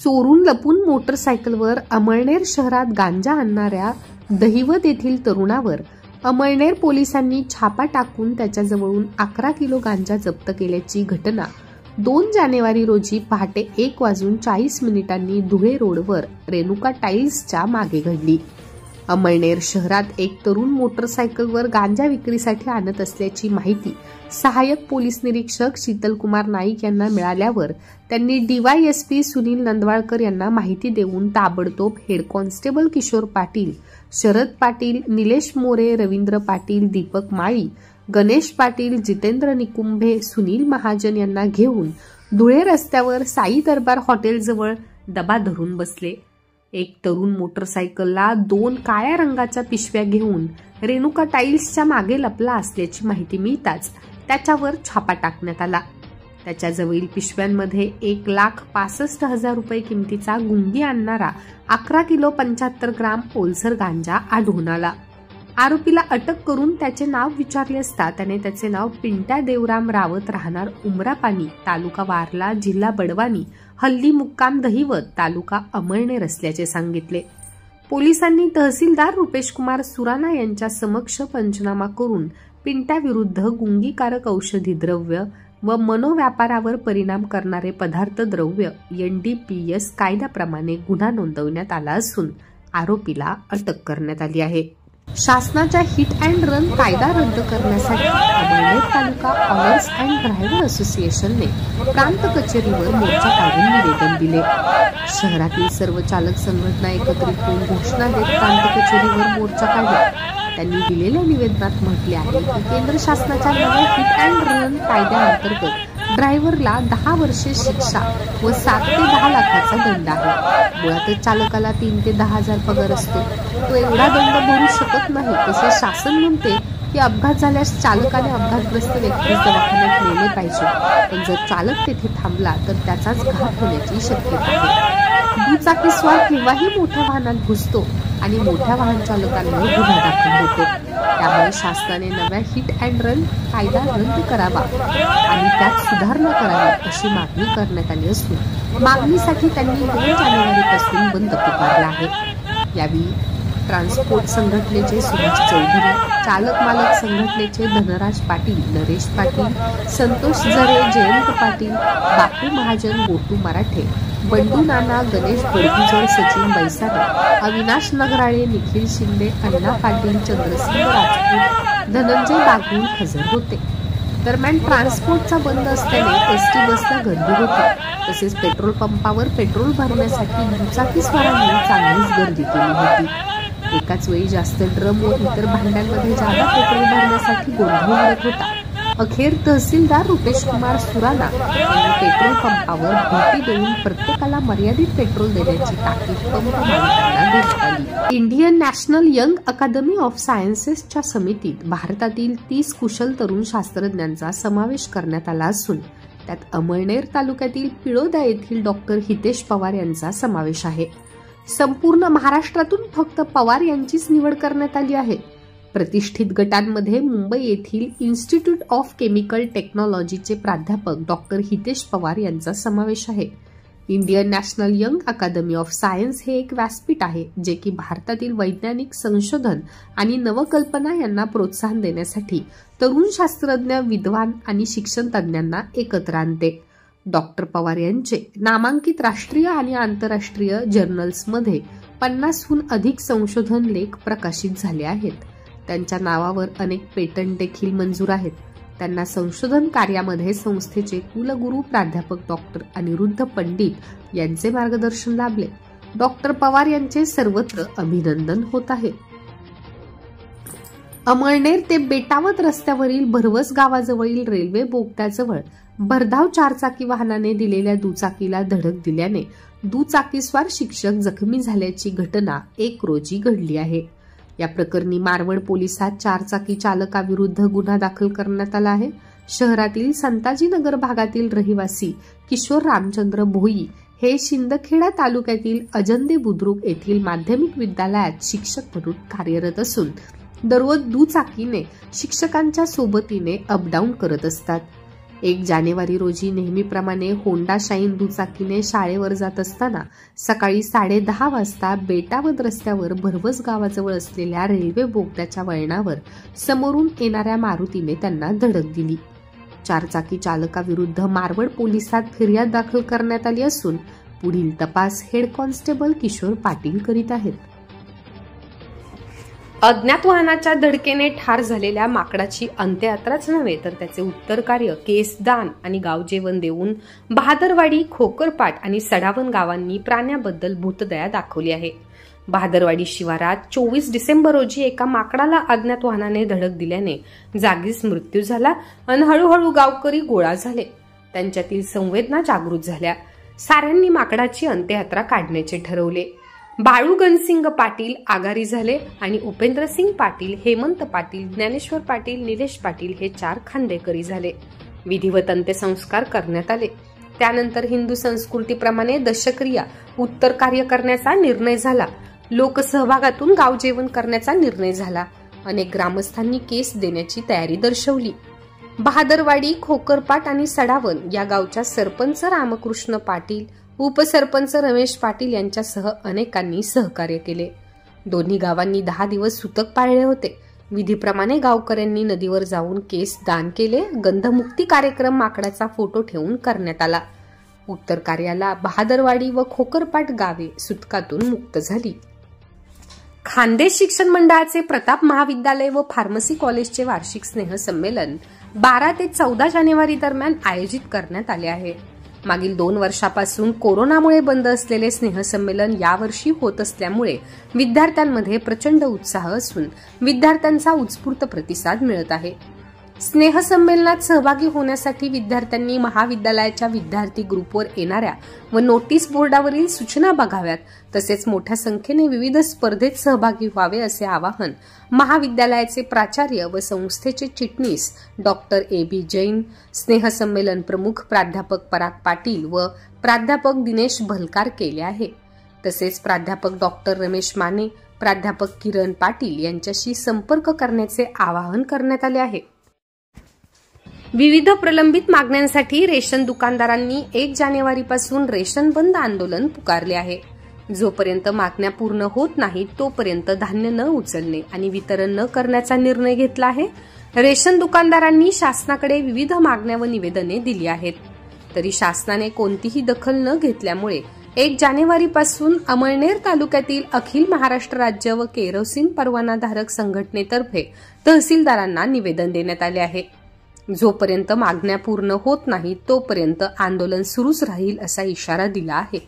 चोरून लपून मोटरसायकलवर अमळनेर शहरात गांजा आणणाऱ्या दहिवत येथील तरुणावर अमळनेर पोलिसांनी छापा टाकून त्याच्याजवळून 11 किलो गांजा जप्त केल्याची घटना 2 जानेवारी रोजी पहाटे 1:40 धुळे रोडवर रेणुका टाईल्सच्या मागे घडली। अमळनेर शहरात एक तरुण मोटरसायकलवर गांजा विक्रीसाठी आणत असल्याची माहिती सहाय्यक पोलीस निरीक्षक शीतलकुमार नाईक यांना मिळाल्यावर त्यांनी DYSP सुनील नंदवाळकर यांना माहिती देऊन ताबडतोब हेड कॉन्स्टेबल किशोर पाटील, शरद पाटील, निलेश मोरे, रवींद्र पाटील, दीपक माळी, गणेश पाटील, जितेंद्र निकुंभे, सुनील महाजन यांना घेऊन धुळे रस्त्यावर साई दरबार हॉटेलजवळ दबा धरून बसले। एक तरुण मोटरसायकलला 2 काळ्या रंगाच्या पिशव्या घेऊन रेणुका टाईल्सच्या मागे लपला असल्याची माहिती मिळताच त्याच्यावर छापा टाकण्यात आला। त्याच्याजवळील पिशव्यांमध्ये 1,65,000 रुपये किमतीचा गुंगी आणणारा 11 किलो 75 ग्राम ओलसर गांजा आढळून आला। आरोपीला अटक करून त्याचे नाव विचारले असता त्याने त्याचे नाव पिंट्या देवराम रावत राहणार उमरापानी, तालुका वारला, जिल्हा बडवानी, हल्ली मुक्काम दहिवत, तालुका अमळनेर असल्याचे सांगितले। पोलिसांनी तहसीलदार रुपेश कुमार सुराणा यांच्या समक्ष पंचनामा करून पिंट्या विरुद्ध गुंगीकारक औषधी द्रव्य व मनोव्यापारावर परिणाम करणारे पदार्थ द्रव्य NDPS कायद्याप्रमाणे गुन्हा नोंदवण्यात आला असून आरोपीला अटक करण्यात आली आहे। शासनाच्या हिट अँड रन कायदा रद्द करण्यासाठी अमळनेर तालुका ऑनर्स अँड ड्रायव्हर असोसिएशनने प्रांत कचेरीवर मोर्चा काढून निवेदन दिले। शहरातील सर्व चालक संघटना एकत्रित होऊन घोषणा देत प्रांत कचेरीवर मोर्चा काढला। त्यांनी दिलेल्या निवेदनात म्हटले आहे की केंद्र शासनाच्या नव्या हिट अँड रन कायद्याअंतर्गत ड्रायव्हरला 10 वर्षे शिक्षा व 7 ते 10 लाखाचा दंड आहे। मुळातच चालकाला 3 ते 10 हजार पगार असतो, तो एवढा दंड भरू शकत नाही। तसे शासन म्हणते की अपघात झाल्यास चालकाने अपघातग्रस्त व्यक्तीस दवाखान्यात नेले पाहिजे, पण जर चालक तेथे थांबला तर त्याचाच घात होण्याची शक्यता आहे। दुचाकीस्वार केव्हाही मोठ्या वाहनात घुसतो आणि मोठ्या वाहन चालकांवर गुन्हा दाखल होतो। त्यामुळे शासनाने नव्या हिट अँड रन कायदा रद्द करावा आणि त्यात सुधारणा करावी अशी मागणी करण्यात आली असून मागणीसाठी त्यांनी 2 जानेवारीपासून बंद पुकारला आहे। यावेळी ट्रान्सपोर्ट संघटनेचे सुभाष चौधरी, चालक मालक संघटनेचे धनराज पाटील, नरेश पाटील, संतोष झरे, जयंत पाटील, बापू महाजन, गोटू मराठे, बंडू नाना, गणेश बडगुजर, सचिन बैसारे, अविनाश नगराळे, निखिल शिंदे, अण्णा पाटील, चंद्रसिंह राजपूत, धनंजय बागुल हजर होते। दरम्यान ट्रान्सपोर्टचा बंद असल्याने ST बसला गर्दी होती। तसेच पेट्रोल पंपावर पेट्रोल भरण्यासाठी दुचाकीस्वारांनी चांगलीच गर्दी केली होती। एकाच वेळी जास्त ड्रम व इतर भांड्यांमध्ये जादा पेट्रोल भरण्यासाठी गोंधळ उडत होता। अखेर तहसीलदार रुपेश कुमार सुराणा यांनी पेट्रोल पंपावर भेटी देऊन प्रत्येकाला मर्यादित पेट्रोल देण्याची ताकीद पंप मालकांना देण्यात आली। Indian national young Akademi of सायन्सेसच्या समितीत भारतातील 30 कुशल तरुण शास्त्रज्ञांचा समावेश करण्यात आला असून त्यात अमळनेर तालुक्यातील पिळोदा येथील डॉक्टर हितेश पवार यांचा समावेश आहे। संपूर्ण महाराष्ट्रातून फक्त पवार यांचीच निवड करण्यात आली आहे। प्रतिष्ठित गटांमध्ये मुंबई येथील इन्स्टिट्यूट ऑफ केमिकल टेक्नॉलॉजीचे प्राध्यापक डॉक्टर हितेश पवार यांचा समावेश आहे। Indian national young Akademi of science हे एक व्यासपीठ आहे जे की भारतातील वैज्ञानिक संशोधन आणि नवकल्पना यांना प्रोत्साहन देण्यासाठी तरुण शास्त्रज्ञ, विद्वान आणि शिक्षण तज्ञांना एकत्र आणते। डॉक्टर पवार यांचे नामांकित राष्ट्रीय आणि आंतरराष्ट्रीय जर्नल्समध्ये 50हून अधिक संशोधन लेख प्रकाशित झाले आहेत। त्यांच्या नावावर अनेक पेटंट देखील मंजूर आहेत। त्यांना संशोधन कार्यामध्ये संस्थेचे कुलगुरू प्राध्यापक डॉक्टर अनिरुद्ध पंडित यांचे मार्गदर्शन लाभले। डॉक्टर पवार यांचे सर्वत्र अभिनंदन होत आहे। अमळनेर ते बेटावत रस्त्यावरील भरवस गावाजवळील रेल्वे बोगद्याजवळ भरधाव 4चाकी वाहनाने दिलेल्या दुचाकीला धडक दिल्याने दुचाकीस्वार शिक्षक जखमी झाल्याची घटना 1 रोजी घडली आहे। या प्रकरणी मारवड पोलिसात 4चाकी चालकाविरुद्ध गुन्हा दाखल करण्यात आला आहे। शहरातील संताजीनगर भागातील रहिवासी किशोर रामचंद्र भोई हे शिंदखेडा तालुक्यातील अजंदे बुद्रुक येथील माध्यमिक विद्यालयात शिक्षक म्हणून कार्यरत असून दररोज दुचाकीने शिक्षकांच्या सोबतीने अपडाऊन करत असतात। 1 जानेवारी रोजी नेहमीप्रमाणे होंडा शाईन दुचाकीने शाळेवर जात असताना सकाळी 10:30 वाजता बेटावद रस्त्यावर भरवस गावाजवळ असलेल्या रेल्वे बोगद्याच्या वळणावर समोरून येणाऱ्या मारुतीने त्यांना धडक दिली. 4 चाकी चालकाविरुद्ध मारवड पोलिसात फिर्याद दाखल करण्यात आली असून पुढील तपास हेड कॉन्स्टेबल किशोर पाटील करीत आहेत. अज्ञात वाहनाच्या धडकेने ठार झालेल्या माकडाची अंत्ययात्राच नव्हे तर त्याचे उत्तर कार्य केसदान आणि गावजेवण देऊन बहादरवाडी, खोकरपाट आणि सडावन गावांनी प्राण्याबद्दल भूतदया दाखवली आहे. बहादरवाडी शिवारात 24 डिसेंबर रोजी एका माकडाला अज्ञात वाहनाने धडक दिल्याने जागीच मृत्यू झाला आणि हळूहळू गावकरी गोळा झाले. त्यांच्यातील संवेदना जागृत झाल्या. साऱ्यांनी माकडाची अंत्ययात्रा काढण्याचे ठरवले. बाळू गणसिंग पाटील आघारी झाले आणि उपेंद्रसिंग पाटील, हेमंत पाटील, ज्ञानेश्वर पाटील, निलेश पाटील हे 4 खांदेकरी झाले. विधिवत अंत्यसंस्कार करण्यात आले. त्यानंतर हिंदू संस्कृतीप्रमाणे दशक्रिया उत्तर कार्य करण्याचा निर्णय झाला. लोकसहभागातून गावजेवण करण्याचा निर्णय झाला. अनेक ग्रामस्थांनी केस देण्याची तयारी दर्शवली. बहादरवाडी, खोकरपाट आणि सडावन या गावच्या सरपंच रामकृष्ण पाटील, उपसरपंच रमेश पाटील यांच्यासह अनेकांनी सहकार्य केले. दोन्ही गावांनी 10 दिवस सुतक पाळले होते. विधीप्रमाणे गावकऱ्यांनी नदीवर जाऊन केस दान केले. गंधमुक्ती कार्यक्रम माकडाचा फोटो ठेवून करण्यात आला. उत्तर कार्याला बहादरवाडी व खोकरपाट गावे सुतकातून मुक्त झाली. खानदेश शिक्षण मंडळाचे प्रताप महाविद्यालय व फार्मसी कॉलेजचे वार्षिक स्नेहसंमेलन 12 ते 14 जानेवारी दरम्यान आयोजित करण्यात आले आहे. मागील 2 वर्षापासून कोरोनामुळे बंद असलेले स्नेहसंमेलन यावर्षी होत असल्यामुळे विद्यार्थ्यांमध्ये प्रचंड उत्साह असून विद्यार्थ्यांचा उत्स्फूर्त प्रतिसाद मिळत आहे. स्नेहसंमेलनात सहभागी होण्यासाठी विद्यार्थ्यांनी महाविद्यालयाच्या विद्यार्थी ग्रुपवर येणाऱ्या व नोटीस बोर्डावरील सूचना बघाव्यात. तसेच मोठ्या संख्येने विविध स्पर्धेत सहभागी व्हावे असे आवाहन महाविद्यालयाचे प्राचार्य व संस्थेचे चिटणीस डॉक्टर A.B. जैन, स्नेहसंमेलन प्रमुख प्राध्यापक पराग पाटील व प्राध्यापक दिनेश भलकार केले आहे. तसेच प्राध्यापक डॉक्टर रमेश माने, प्राध्यापक किरण पाटील यांच्याशी संपर्क करण्याचे आवाहन करण्यात आले आहे. विविध प्रलंबित मागण्यांसाठी रेशन दुकानदारांनी 1 जानेवारीपासून रेशन बंद आंदोलन पुकारले आहे. जोपर्यंत मागण्या पूर्ण होत नाहीत तोपर्यंत धान्य न उचलणे आणि वितरण न करण्याचा निर्णय घेतला आहे. रेशन दुकानदारांनी शासनाकडे विविध मागण्या व निवेदने दिली आहेत. तरी शासनाने कोणतीही दखल न घेतल्यामुळे 1 जानेवारीपासून अमळनेर तालुक्यातील अखिल महाराष्ट्र राज्य व केरोसिन परवानाधारक संघटनेतर्फे तहसीलदारांना निवेदन देण्यात आले आहे. जोपर्यंत मागण्या पूर्ण होत नाहीत तोपर्यंत आंदोलन सुरूच राहील असा इशारा दिला आहे.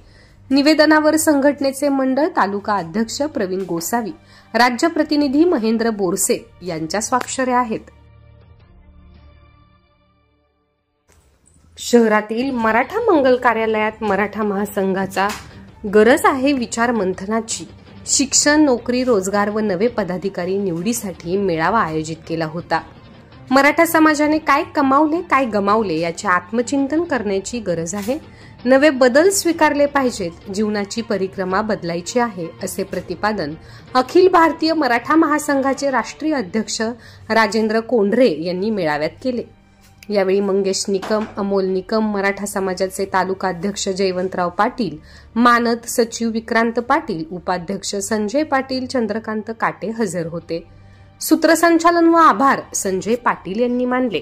निवेदनावर संघटनेचे मंडळ तालुका अध्यक्ष प्रवीण गोसावी, राज्य प्रतिनिधी महेंद्र बोरसे यांच्या स्वाक्षऱ्या आहेत. शहरातील मराठा मंगल कार्यालयात मराठा महासंघाचा गरज आहे विचार मंथनाची शिक्षण, नोकरी, रोजगार व नवे पदाधिकारी निवडीसाठी मेळावा आयोजित केला होता. मराठा समाजाने काय कमावले, काय गमावले याचे आत्मचिंतन करण्याची गरज आहे. नवे बदल स्वीकारले पाहिजेत. जीवनाची परिक्रमा बदलायची आहे असे प्रतिपादन अखिल भारतीय मराठा महासंघाचे राष्ट्रीय अध्यक्ष राजेंद्र कोंढरे यांनी मेळाव्यात केले. यावेळी मंगेश निकम, अमोल निकम, मराठा समाजाचे तालुका अध्यक्ष जयवंतराव पाटील, मानद सचिव विक्रांत पाटील, उपाध्यक्ष संजय पाटील, चंद्रकांत काटे हजर होते. सूत्रसंचालन व आभार संजय पाटील यांनी मानले.